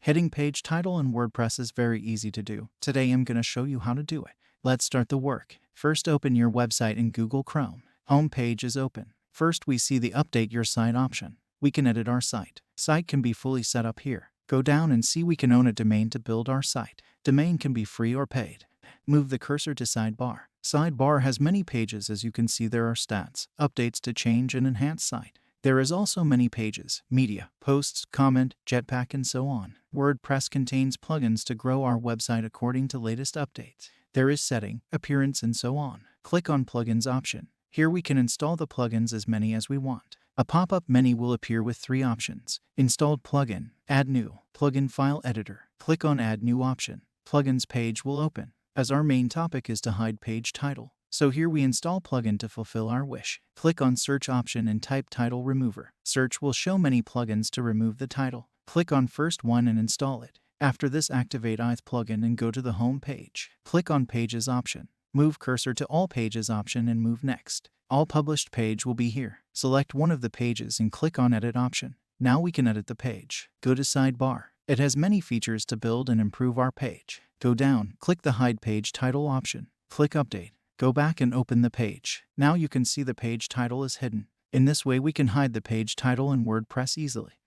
Hiding page title in WordPress is very easy to do. Today I'm going to show you how to do it. Let's start the work. First, open your website in Google Chrome. Home page is open. First, we see the Update Your Site option. We can edit our site. Site can be fully set up here. Go down and see we can own a domain to build our site. Domain can be free or paid. Move the cursor to Sidebar. Sidebar has many pages. As you can see, there are stats, updates to change and enhance site. There is also many pages, media, posts, comment, Jetpack, and so on. WordPress contains plugins to grow our website according to latest updates. There is setting, appearance, and so on. Click on Plugins option. Here we can install the plugins as many as we want. A pop-up menu will appear with 3 options: Installed plugin, Add new, Plugin file editor. Click on Add new option. Plugins page will open. As our main topic is to hide page title, so here we install plugin to fulfill our wish. Click on Search option and type Title Remover. Search will show many plugins to remove the title. Click on first one and install it. After this, activate ith plugin and go to the home page. Click on Pages option. Move cursor to All Pages option and move next. All published page will be here. Select one of the pages and click on Edit option. Now we can edit the page. Go to Sidebar. It has many features to build and improve our page. Go down, click the Hide Page Title option. Click Update. Go back and open the page. Now you can see the page title is hidden. In this way we can hide the page title in WordPress easily.